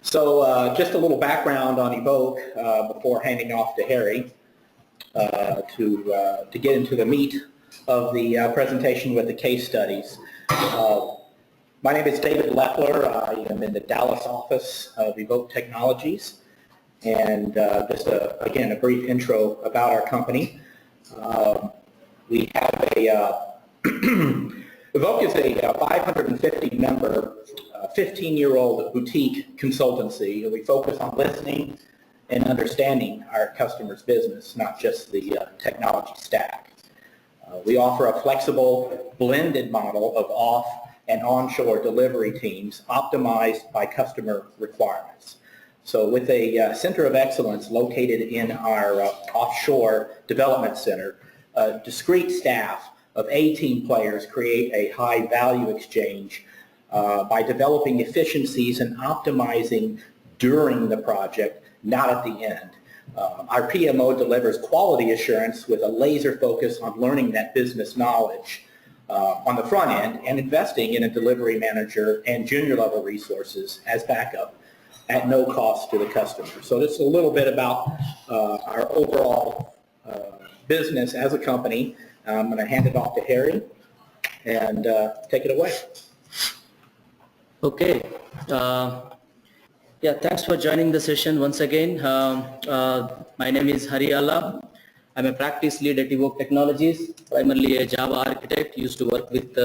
So just a little background on Evoke before handing off to Harry to get into the meat of the presentation with the case studies. My name is David Leffler. I am in the Dallas office of Evoke Technologies. And just, again, a brief intro about our company. We have Evoke is a 550-member, 15-year-old boutique consultancy. We focus on listening and understanding our customers' business, not just the technology stack. We offer a flexible, blended model of off- and onshore delivery teams optimized by customer requirements. So with a center of excellence located in our offshore development center, a discrete staff of 18 players create a high value exchange by developing efficiencies and optimizing during the project, not at the end. Our PMO delivers quality assurance with a laser focus on learning that business knowledge on the front end and investing in a delivery manager and junior level resources as backup at no cost to the customer. So this is a little bit about our overall business as a company. I'm going to hand it off to Harry and take it away. Okay. Yeah, thanks for joining the session once again. My name is Hari Alla. I'm a practice lead at Evoke Technologies, primarily a Java architect, used to work with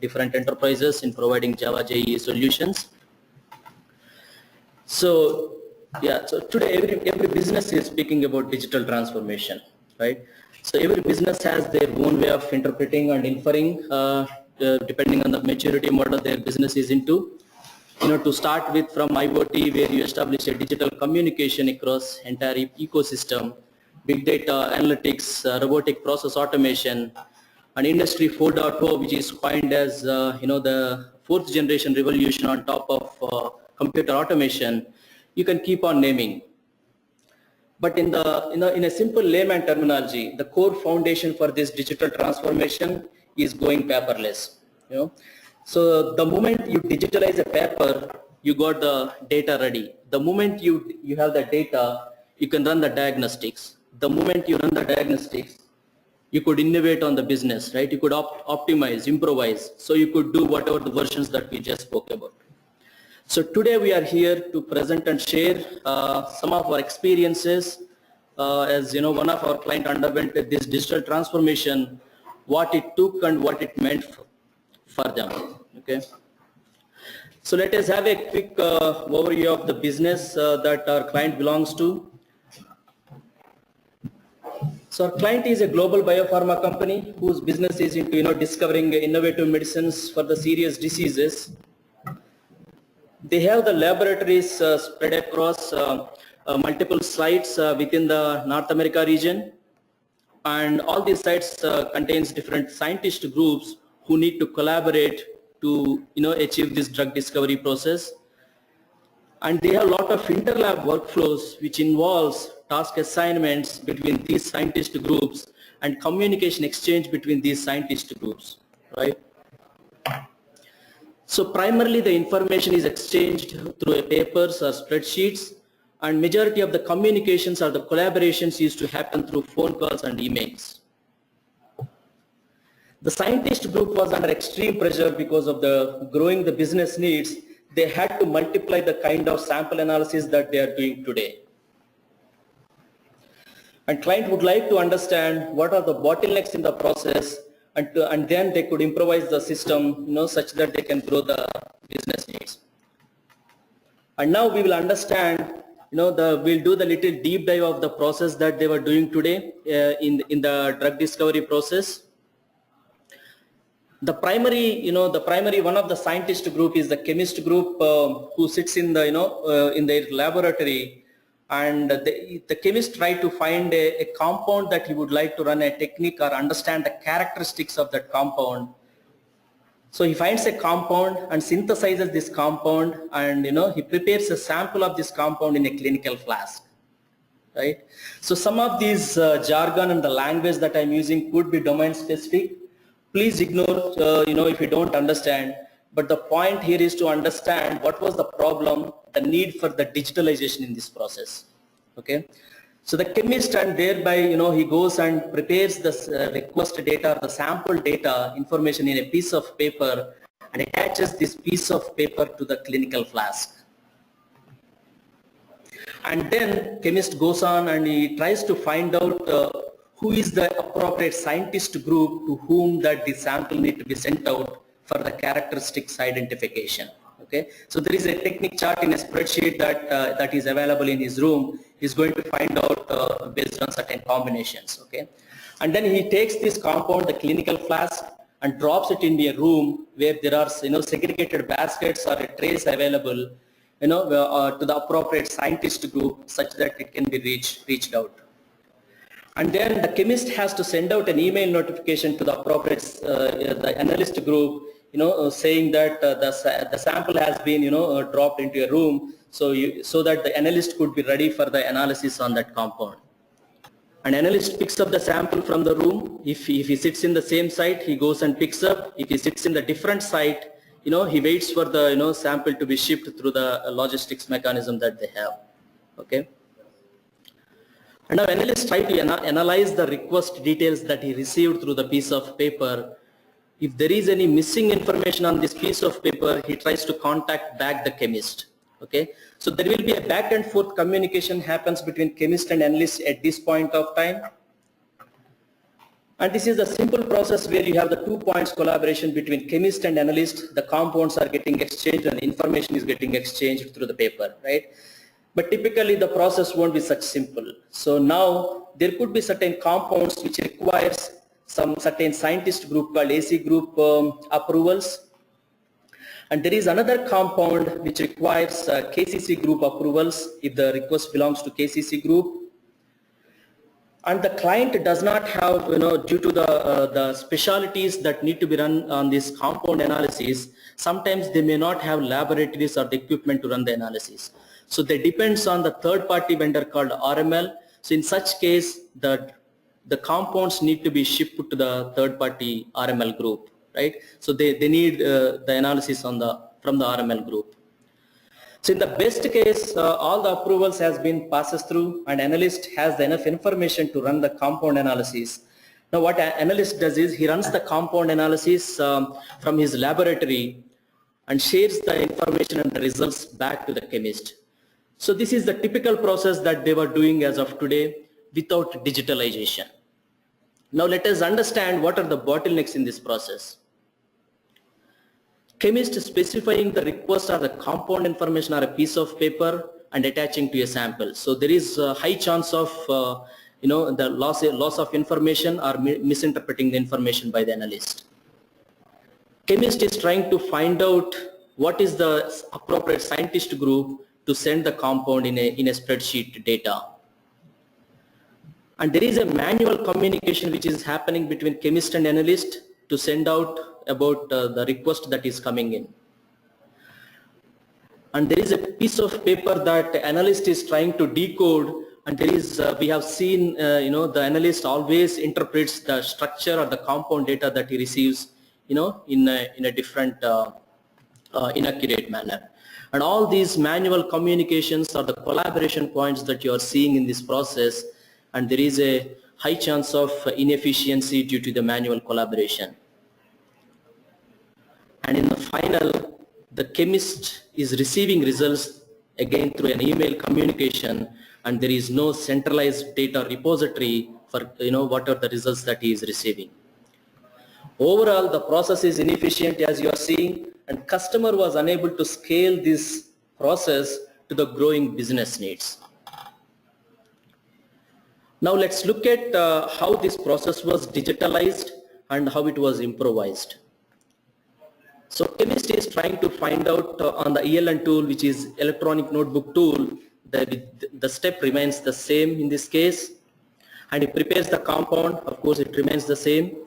different enterprises in providing Java JEE solutions. So, yeah, so today every business is speaking about digital transformation, right? So every business has their own way of interpreting and inferring, depending on the maturity model their business is into. You know, to start with from IoT, where you establish a digital communication across entire ecosystem, big data, analytics, robotic process automation, and Industry 4.0, which is coined as, the fourth generation revolution on top of computer automation. You can keep on naming. But in a simple layman terminology, the core foundation for this digital transformation is going paperless. So the moment you digitalize a paper, you got the data ready. The moment you have the data, you can run the diagnostics. The moment you run the diagnostics, you could innovate on the business, right? You could optimize, improvise. So you could do whatever the versions that we just spoke about. So today we are here to present and share some of our experiences. As you know, one of our clients underwent this digital transformation, what it took and what it meant for them. Okay. So let us have a quick overview of the business that our client belongs to. So our client is a global biopharma company whose business is into discovering innovative medicines for the serious diseases. They have the laboratories spread across multiple sites within the North America region, and all these sites contains different scientist groups who need to collaborate to achieve this drug discovery process. And they have a lot of interlab workflows which involves task assignments between these scientist groups and communication exchange between these scientist groups, right? So primarily the information is exchanged through papers or spreadsheets, and majority of the communications or the collaborations used to happen through phone calls and emails. The scientist group was under extreme pressure because of the growing the business needs. They had to multiply the kind of sample analysis that they are doing today. And client would like to understand what are the bottlenecks in the process, and then they could improvise the system, such that they can grow the business needs. And now we will understand, we'll do the little deep dive of the process that they were doing today in the drug discovery process. The primary one of the scientist group is the chemist group who sits in the, in their laboratory, and the chemist try to find a compound that he would like to run a technique or understand the characteristics of that compound. So he finds a compound and synthesizes this compound, and he prepares a sample of this compound in a clinical flask, right? So some of these jargon and the language that I'm using could be domain specific. Please ignore, if you don't understand. But the point here is to understand what was the problem, the need for the digitalization in this process. Okay. So the chemist, and thereby, he goes and prepares the request data, the sample data information in a piece of paper and attaches this piece of paper to the clinical flask. And then chemist goes on and he tries to find out who is the appropriate scientist group to whom that the sample need to be sent out for the characteristics identification. Okay, so there is a technique chart in a spreadsheet that is available in his room. He's going to find out based on certain combinations. Okay, and then he takes this compound, the clinical flask, and drops it in a room where there are segregated baskets or trays available, to the appropriate scientist group such that it can be reached out. And then the chemist has to send out an email notification to the appropriate the analyst group, saying that the sample has been dropped into a room, so that the analyst could be ready for the analysis on that compound. An analyst picks up the sample from the room. If he sits in the same site, he goes and picks up. If he sits in the different site, he waits for the sample to be shipped through the logistics mechanism that they have. Okay. And now analysts try to analyze the request details that he received through the piece of paper. If there is any missing information on this piece of paper, he tries to contact back the chemist. Okay, so there will be a back and forth communication happens between chemist and analyst at this point of time. And this is a simple process where you have the 2 points collaboration between chemist and analyst. The compounds are getting exchanged and the information is getting exchanged through the paper, right? But typically the process won't be such simple. So now there could be certain compounds which requires some certain scientist group called AC group approvals. And there is another compound which requires KCC group approvals if the request belongs to KCC group. And the client does not have, due to the specialties that need to be run on this compound analysis, sometimes they may not have laboratories or the equipment to run the analysis. So that depends on the third party vendor called RML. So in such case, the compounds need to be shipped to the third party RML group, right? So they need the analysis from the RML group. So in the best case, all the approvals has been passes through and analyst has enough information to run the compound analysis. Now what an analyst does is he runs the compound analysis from his laboratory and shares the information and the results back to the chemist. So this is the typical process that they were doing as of today without digitalization. Now let us understand what are the bottlenecks in this process. Chemist specifying the request or the compound information or a piece of paper and attaching to a sample. So there is a high chance of the loss of information or misinterpreting the information by the analyst. Chemist is trying to find out what is the appropriate scientist group to send the compound in a spreadsheet data. And there is a manual communication which is happening between chemist and analyst to send out about the request that is coming in. And there is a piece of paper that the analyst is trying to decode, and there is we have seen the analyst always interprets the structure or the compound data that he receives in a different inaccurate manner. And all these manual communications are the collaboration points that you are seeing in this process, and there is a high chance of inefficiency due to the manual collaboration. And in the final, the chemist is receiving results again through an email communication, and there is no centralized data repository for what are the results that he is receiving. Overall, the process is inefficient as you are seeing, and customer was unable to scale this process to the growing business needs. Now let's look at how this process was digitalized and how it was improvised. So chemist is trying to find out on the ELN tool, which is electronic notebook tool, the step remains the same in this case, and he prepares the compound. Of course, it remains the same.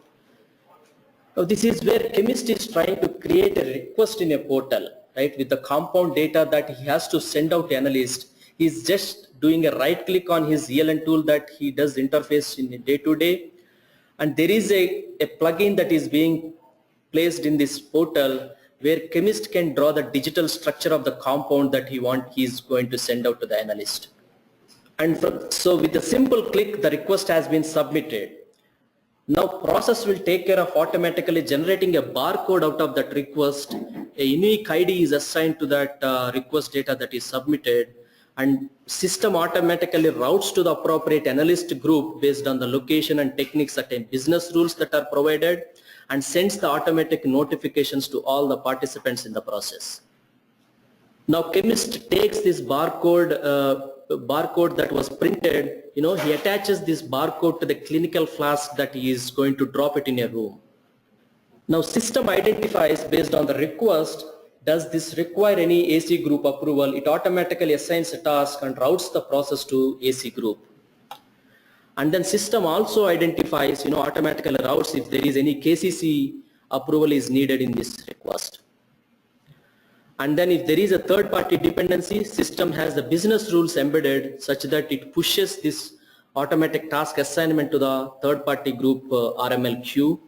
Now this is where chemist is trying to create a request in a portal, right, with the compound data that he has to send out to analyst. He's just doing a right click on his ELN tool that he does interface in day to day, and there is a plugin that is being placed in this portal where chemist can draw the digital structure of the compound that he's going to send out to the analyst. And so with a simple click, the request has been submitted. Now process will take care of automatically generating a barcode out of that request. A unique ID is assigned to that request data that is submitted, and system automatically routes to the appropriate analyst group based on the location and techniques, certain business rules that are provided, and sends the automatic notifications to all the participants in the process. Now chemist takes this barcode that was printed, he attaches this barcode to the clinical flask that he is going to drop it in a room. Now system identifies based on the request, does this require any AC group approval? It automatically assigns a task and routes the process to AC group. And then system also identifies, automatically routes if there is any KCC approval is needed in this request. And then if there is a third-party dependency, system has the business rules embedded such that it pushes this automatic task assignment to the third-party group RML queue.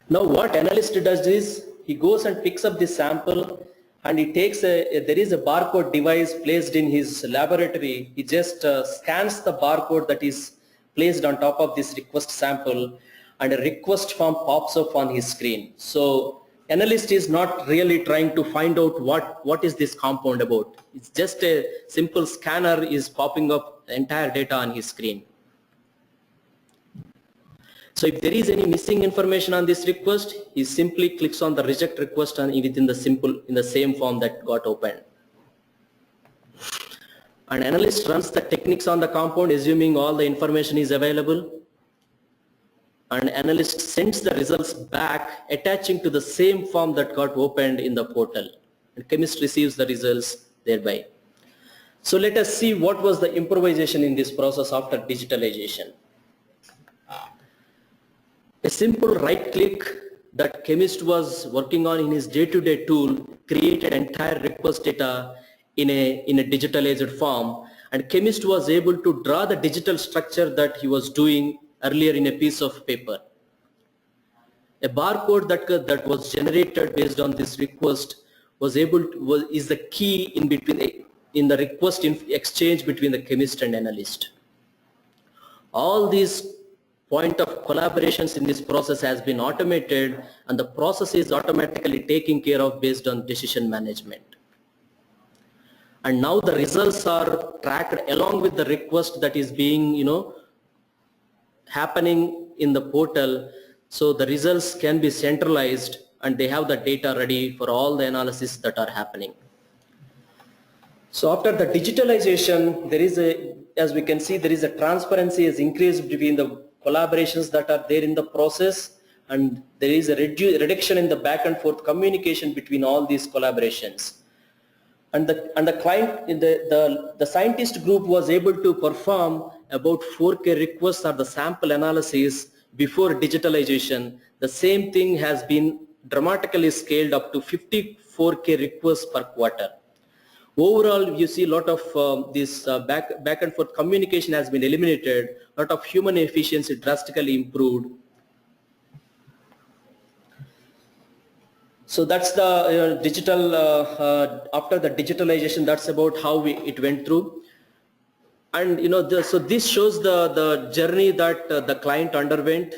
Now what analyst does is, he goes and picks up this sample and he takes there is a barcode device placed in his laboratory. He just scans the barcode that is placed on top of this request sample, and a request form pops up on his screen. So analyst is not really trying to find out what is this compound about. It's just a simple scanner is popping up the entire data on his screen. So if there is any missing information on this request, he simply clicks on the reject request and within the same form that got opened. An analyst runs the techniques on the compound, assuming all the information is available. And analyst sends the results back, attaching to the same form that got opened in the portal. And chemist receives the results thereby. So let us see what was the improvisation in this process after digitalization. A simple right click that chemist was working on in his day-to-day tool created entire request data in a digitalized form, and chemist was able to draw the digital structure that he was doing earlier in a piece of paper. A barcode that was generated based on this request is the key in the request exchange between the chemist and analyst. All these point of collaborations in this process has been automated, and the process is automatically taken care of based on decision management. And now the results are tracked along with the request that is being, happening in the portal. So the results can be centralized and they have the data ready for all the analysis that are happening. So after the digitalization, as we can see, there is a transparency has increased between the collaborations that are there in the process, and there is a reduction in the back and forth communication between all these collaborations. And the client in the scientist group was able to perform about 4K requests or the sample analysis before digitalization. The same thing has been dramatically scaled up to 54K requests per quarter. Overall, you see a lot of this back and forth communication has been eliminated, a lot of human efficiency drastically improved. So that's the digital, after the digitalization, that's about how it went through. And so this shows the journey that the client underwent.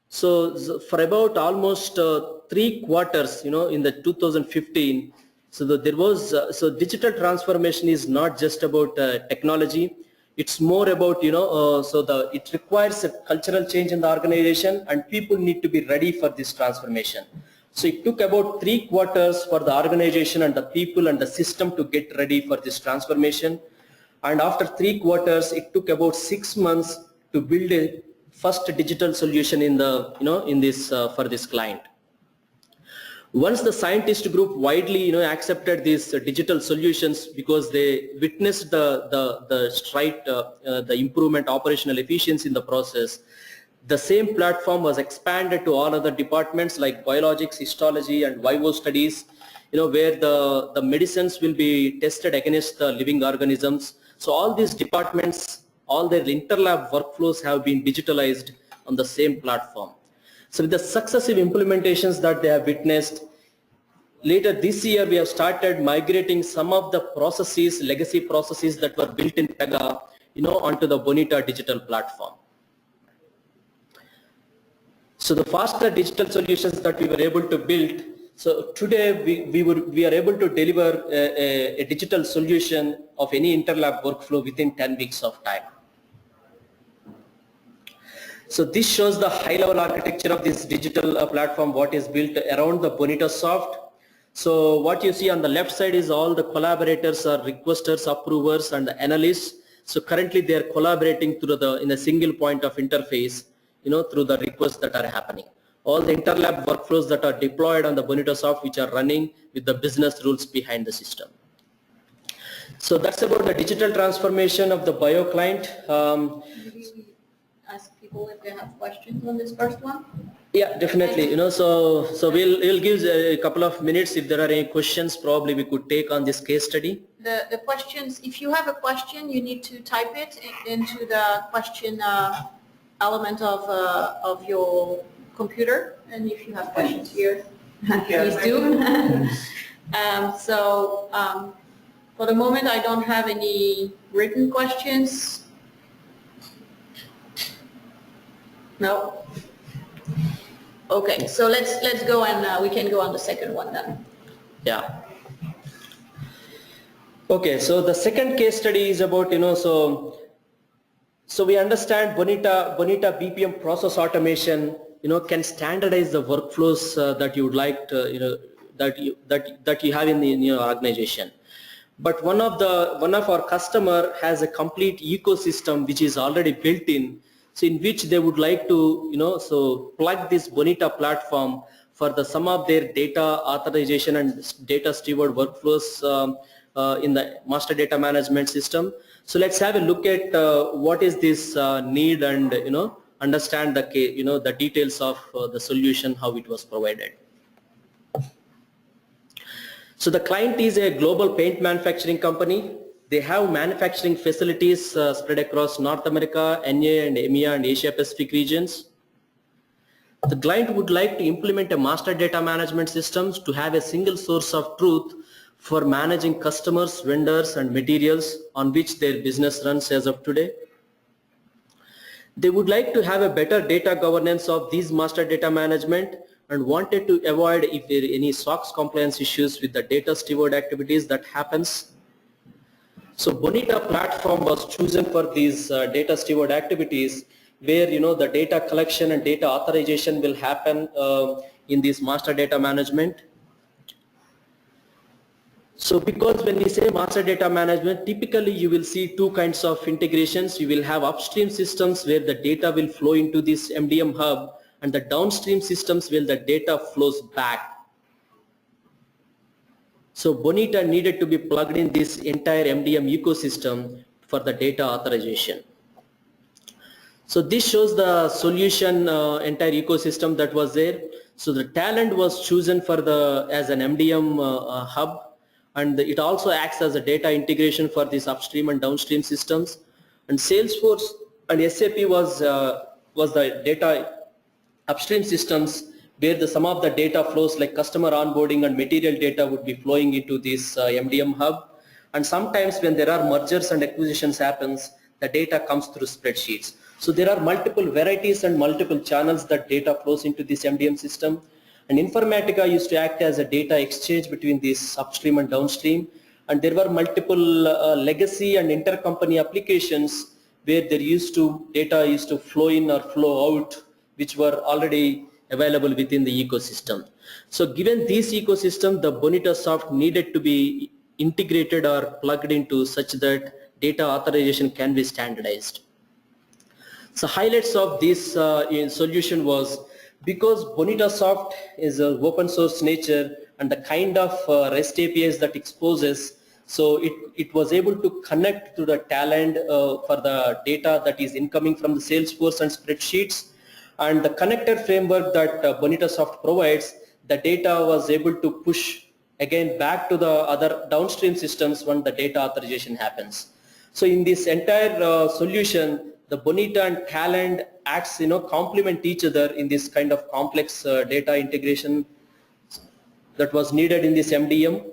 So for about almost 3 quarters, in the 2015, so there was, so digital transformation is not just about technology. It's more about, it requires a cultural change in the organization, and people need to be ready for this transformation. So it took about 3 quarters for the organization and the people and the system to get ready for this transformation. And after 3 quarters, it took about 6 months to build a first digital solution in the, for this client. Once the scientist group widely, accepted these digital solutions because they witnessed the improvement, operational efficiency in the process, the same platform was expanded to all other departments like biologics, histology, and vivo studies, where the medicines will be tested against the living organisms. So all these departments, all their interlab workflows have been digitalized on the same platform. So with the successive implementations that they have witnessed, later this year we have started migrating some of the processes, legacy processes that were built in Pega, onto the Bonita digital platform. So the faster digital solutions that we were able to build, so today we are able to deliver a digital solution of any interlab workflow within 10 weeks of time. So this shows the high-level architecture of this digital platform, what is built around the Bonitasoft. So what you see on the left side is all the collaborators or requesters, approvers, and the analysts. So currently they are collaborating through in a single point of interface, through the requests that are happening. All the interlab workflows that are deployed on the Bonitasoft, which are running with the business rules behind the system. So that's about the digital transformation of the bio client. Ask people if they have questions on this first one? Yeah, definitely. So we'll give a couple of minutes. If there are any questions, probably we could take on this case study. The questions, if you have a question, you need to type it into the question element of your computer. And if you have questions here, please do. For the moment, I don't have any written questions. No. Okay, so let's go and we can go on the second one then. Yeah. Okay, so the second case study is about so we understand Bonita BPM process automation can standardize the workflows that you would like to that you have in your organization. But one of our customer has a complete ecosystem which is already built in. So in which they would like to, plug this Bonita platform for some of their data authorization and data steward workflows in the master data management system. So let's have a look at what is this need and, understand the details of the solution, how it was provided. So the client is a global paint manufacturing company. They have manufacturing facilities spread across North America, NA and EMEA and Asia Pacific regions. The client would like to implement a master data management system to have a single source of truth for managing customers, vendors and materials on which their business runs as of today. They would like to have a better data governance of these master data management and wanted to avoid if there are any SOX compliance issues with the data steward activities that happens. So Bonita platform was chosen for these data steward activities where the data collection and data authorization will happen in this master data management. So because when we say master data management, typically you will see two kinds of integrations. You will have upstream systems where the data will flow into this MDM hub and the downstream systems where the data flows back. So Bonita needed to be plugged in this entire MDM ecosystem for the data authorization. So this shows the solution entire ecosystem that was there. So the talent was chosen for as an MDM hub, and it also acts as a data integration for these upstream and downstream systems. And Salesforce and SAP was the data upstream systems where some of the data flows like customer onboarding and material data would be flowing into this MDM hub. And sometimes when there are mergers and acquisitions happens, the data comes through spreadsheets. So there are multiple varieties and multiple channels that data flows into this MDM system. And Informatica used to act as a data exchange between this upstream and downstream. And there were multiple legacy and intercompany applications where data used to flow in or flow out, which were already available within the ecosystem. So given this ecosystem, the Bonitasoft needed to be integrated or plugged into such that data authorization can be standardized. So highlights of this solution was because Bonitasoft is an open source nature and the kind of REST APIs that exposes, so it was able to connect to the talent for the data that is incoming from the Salesforce and spreadsheets. And the connector framework that Bonitasoft provides, the data was able to push again back to the other downstream systems when the data authorization happens. So in this entire solution, the Bonita and Talent acts, complement each other in this kind of complex data integration that was needed in this MDM.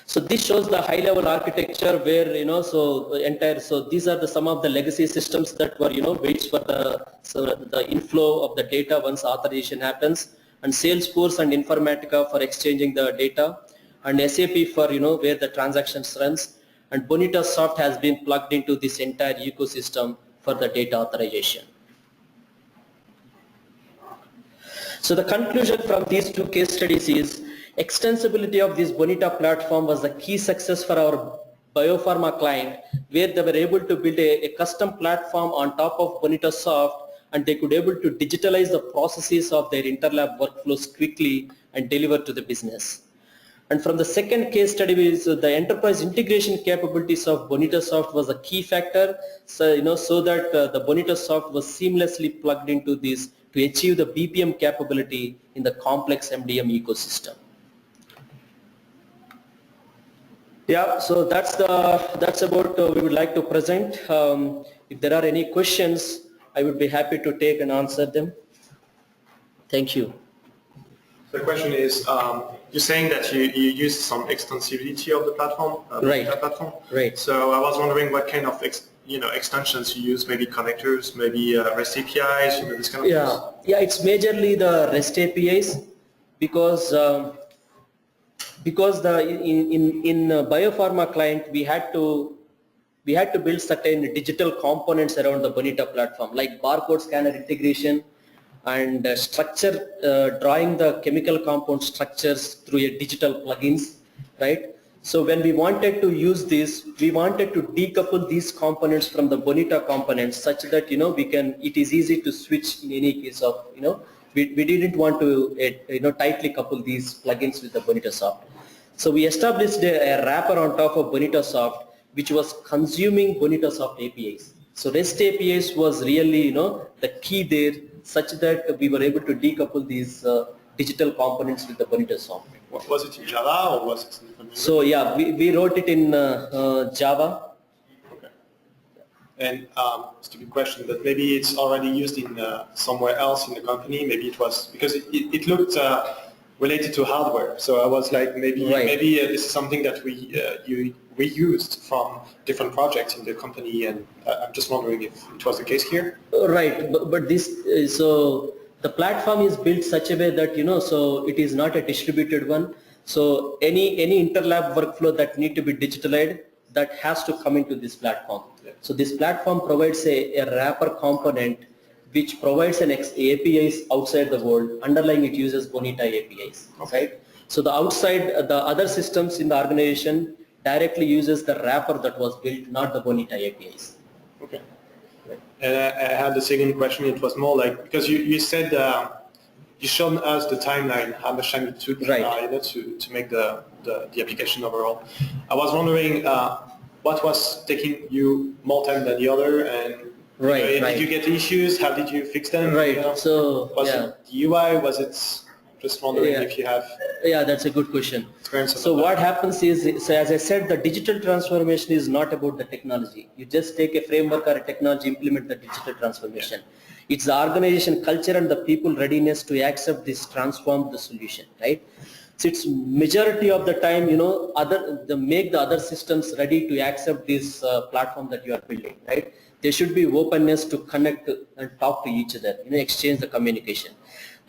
So this shows the high level architecture where, so these are some of the legacy systems that were, waits for the inflow of the data once authorization happens, and Salesforce and Informatica for exchanging the data, and SAP for, where the transactions runs, and Bonitasoft has been plugged into this entire ecosystem for the data authorization. So the conclusion from these two case studies is extensibility of this Bonita platform was the key success for our Biopharma client, where they were able to build a custom platform on top of Bonitasoft, and they could able to digitalize the processes of their interlab workflows quickly and deliver to the business. And from the second case study is the enterprise integration capabilities of Bonitasoft was a key factor, so that the Bonitasoft was seamlessly plugged into this to achieve the BPM capability in the complex MDM ecosystem. Yeah, so that's about we would like to present. If there are any questions, I would be happy to take and answer them. Thank you. The question is, you're saying that you use some extensibility of the platform, right? Platform. Right. So I was wondering what kind of extensions you use, maybe connectors, maybe REST APIs, this kind of things. Yeah, it's majorly the REST APIs because in Biopharma client we had to build certain digital components around the Bonita platform, like barcode scanner integration and drawing the chemical compound structures through a digital plugins, right? So when we wanted to use this, we wanted to decouple these components from the Bonita components such that it is easy to switch in any case of we didn't want to tightly couple these plugins with the Bonitasoft. So we established a wrapper on top of Bonitasoft which was consuming Bonitasoft APIs. So REST APIs was really the key there, such that we were able to decouple these digital components with the Bonitasoft. Was it in Java or was it in different language? So yeah, we wrote it in Java. Okay. And stupid question, but maybe it's already used in somewhere else in the company. Maybe it was because it looked related to hardware. So I was like, maybe this is something that we used from different projects in the company, and I'm just wondering if it was the case here. Right, but this so the platform is built such a way that so it is not a distributed one. So any interlab workflow that need to be digitalized, that has to come into this platform. Yeah. So this platform provides a wrapper component which provides an APIs outside the world. Underlying it uses Bonita APIs, right? So the other systems in the organization directly uses the wrapper that was built, not the Bonita APIs. Okay. And I had the second question. It was more like, because you said you showed us the timeline, how much time it took to make the application overall. I was wondering what was taking you more time than the other, and did you get issues? How did you fix them? Right. So was it the UI? Was it? Just wondering if you have. Yeah, that's a good question. So what happens is, so as I said, the digital transformation is not about the technology. You just take a framework or a technology, implement the digital transformation. Yeah. It's the organization culture and the people readiness to accept this, transform the solution, right? So it's majority of the time, make the other systems ready to accept this platform that you are building, right? There should be openness to connect and talk to each other, exchange the communication.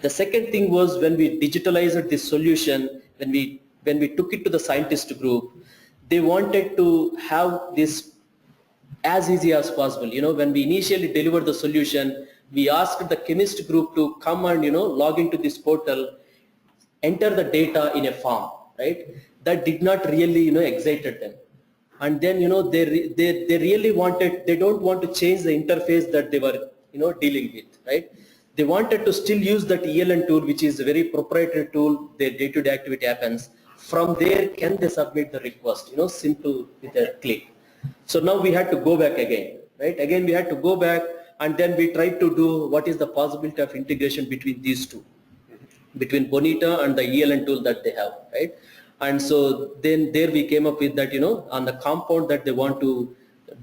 The second thing was when we digitalized this solution, when we took it to the scientist group, they wanted to have this as easy as possible. When we initially delivered the solution, we asked the chemist group to come and log into this portal, enter the data in a form, right? That did not really excited them. And then they really wanted, they don't want to change the interface that they were dealing with, right? They wanted to still use that ELN tool, which is a very proprietary tool. Their day-to-day activity happens. From there, can they submit the request? Simple with a click. So now we had to go back again, right? Again, we had to go back, and then we tried to do what is the possibility of integration between these two, between Bonita and the ELN tool that they have, right? And so then there we came up with that, on the compound that they want to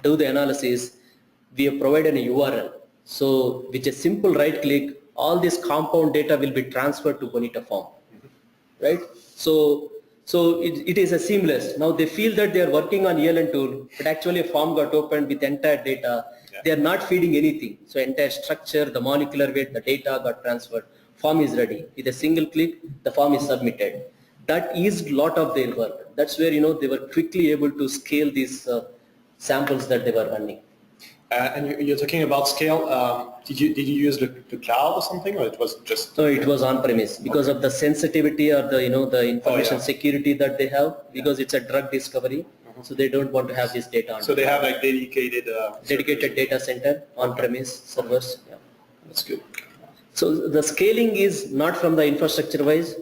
do the analysis, we have provided a URL. So with a simple right click, all this compound data will be transferred to Bonita form. right? So it is a seamless. Now they feel that they are working on ELN tool, but actually a form got opened with entire data. Yeah. They are not feeding anything. So entire structure, the molecular weight, the data got transferred. Form is ready. With a single click, the form is submitted. That eased a lot of their work. That's where, they were quickly able to scale these samples that they were running. And you're talking about scale. Did you use the cloud or something, or it was just? No, it was on premise because of the sensitivity or the information security that they have, because it's a drug discovery. So they don't want to have this data on. So they have like dedicated data center on premise servers. Yeah. That's good. So the scaling is not from the infrastructure wise.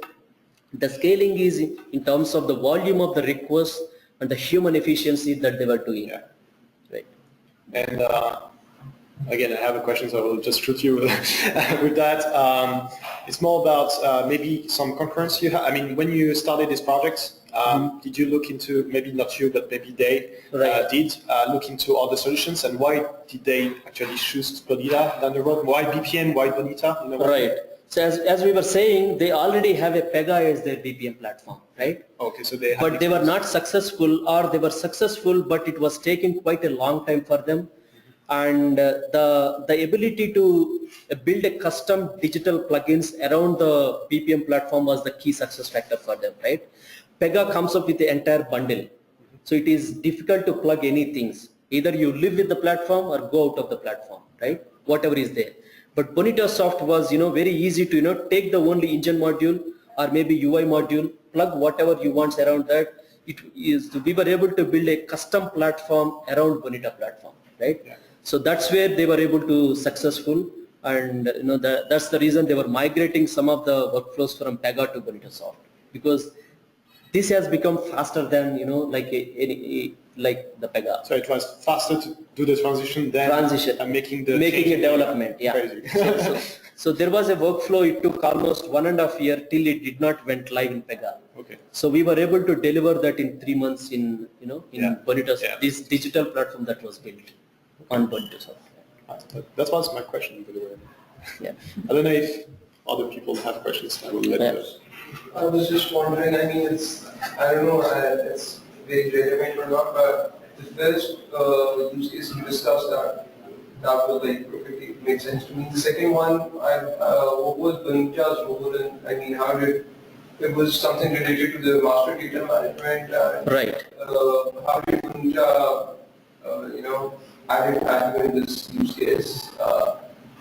The scaling is in terms of the volume of the requests and the human efficiency that they were doing. Yeah. Right. And again, I have a question, so I will just shoot you with that. It's more about maybe some concurrence you have. I mean, when you started this project, did you look into, maybe not you, but maybe they did look into other solutions, and why did they actually choose Bonita down the road? Why BPM, why Bonita? Right. So as we were saying, they already have a Pega as their BPM platform, right? Okay, so they have. But they were not successful, or they were successful, but it was taking quite a long time for them. And the ability to build a custom digital plugins around the BPM platform was the key success factor for them, right? Pega comes up with the entire bundle. So it is difficult to plug any things. Either you live with the platform or go out of the platform, right? Whatever is there. But Bonitasoft was, very easy to, take the only engine module or maybe UI module, plug whatever you want around that. We were able to build a custom platform around Bonita platform, right? Yeah. So that's where they were able to successful, and that's the reason they were migrating some of the workflows from Pega to Bonitasoft, because this has become faster than like the Pega. So it was faster to do the transition than making a development. Yeah. So there was a workflow. It took almost 1.5 years till it did not went live in Pega. Okay. So we were able to deliver that in 3 months in Bonitasoft. Yeah. This digital platform that was built on Bonitasoft. That was my question, by the way. Yeah. I don't know if other people have questions. I will let you. I was just wondering, I mean, I don't know if it's very relevant or not, but the first use case you discussed that will perfectly make sense to me. The second one, what was Bonita's role in, I mean, it was something related to the master data management. Right. How did Bonita, added value in this use case?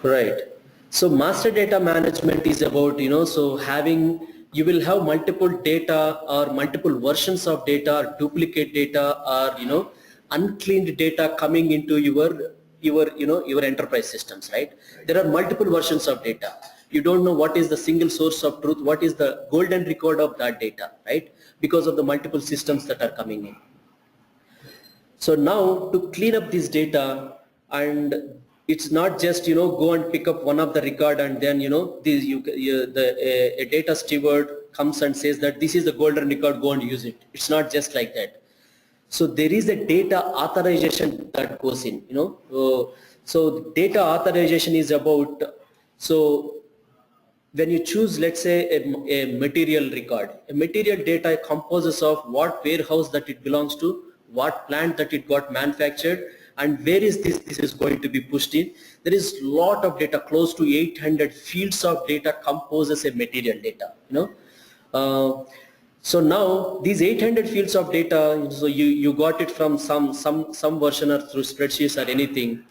Right. So master data management is about, you will have multiple data or multiple versions of data, or duplicate data, or uncleaned data coming into your enterprise systems, right? There are multiple versions of data. You don't know what is the single source of truth, what is the golden record of that data, right? Because of the multiple systems that are coming in. So now to clean up this data, and it's not just go and pick up one of the record and then a data steward comes and says that this is the golden record, go and use it. It's not just like that. So there is a data authorization that goes in. So data authorization is about, so when you choose, let's say, a material record, a material data composes of what warehouse that it belongs to, what plant that it got manufactured, and where is this is going to be pushed in. There is lot of data, close to 800 fields of data composes a material data. So now these 800 fields of data, so you got it from some version or through spreadsheets or anything.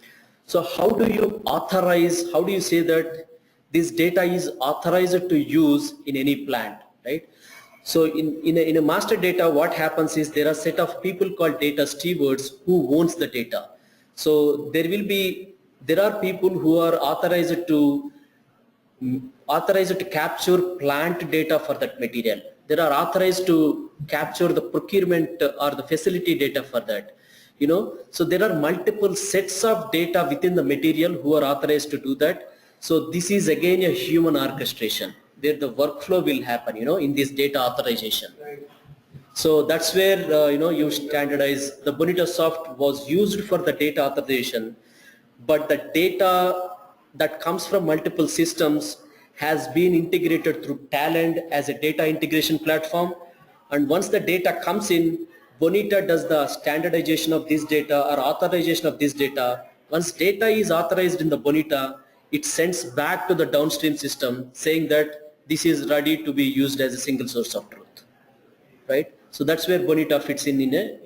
So how do you authorize? How do you say that this data is authorized to use in any plant, right? So in a master data, what happens is there are a set of people called data stewards who owns the data. So there are people who are authorized to capture plant data for that material. There are authorized to capture the procurement or the facility data for that. So there are multiple sets of data within the material who are authorized to do that. So this is again a human orchestration where the workflow will happen, in this data authorization. So that's where, you standardize. The Bonitasoft was used for the data authorization, but the data that comes from multiple systems has been integrated through Talent as a data integration platform. And once the data comes in, Bonita does the standardization of this data or authorization of this data. Once data is authorized in the Bonita, it sends back to the downstream system saying that this is ready to be used as a single source of truth, right? So that's where Bonita fits in a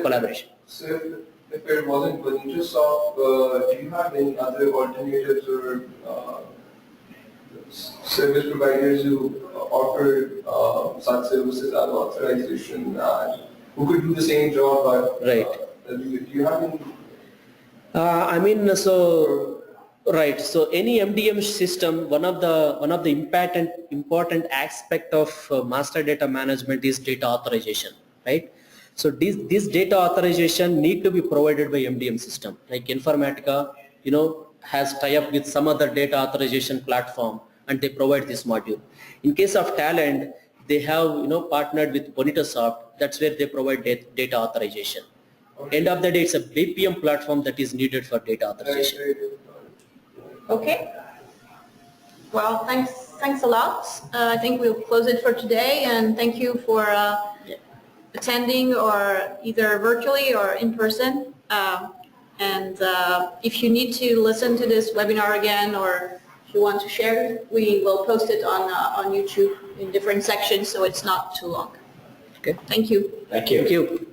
collaboration. So if it wasn't Bonitasoft, do you have any other alternatives or service providers who offer such services as authorization and who could do the same job? But Right. do you have any? Right. So any MDM system, one of the important aspect of master data management is data authorization, right? So this data authorization need to be provided by MDM system. Like Informatica, has tie-up with some other data authorization platform, and they provide this module. In case of Talent, they have partnered with Bonitasoft. That's where they provide data authorization. End of the day, it's a BPM platform that is needed for data authorization. Okay. Well, thanks a lot. I think we'll close it for today, and thank you for attending, or either virtually or in person. If you need to listen to this webinar again, or if you want to share it, we will post it on YouTube in different sections, so it's not too long. Okay. Thank you. Thank you. Thank you.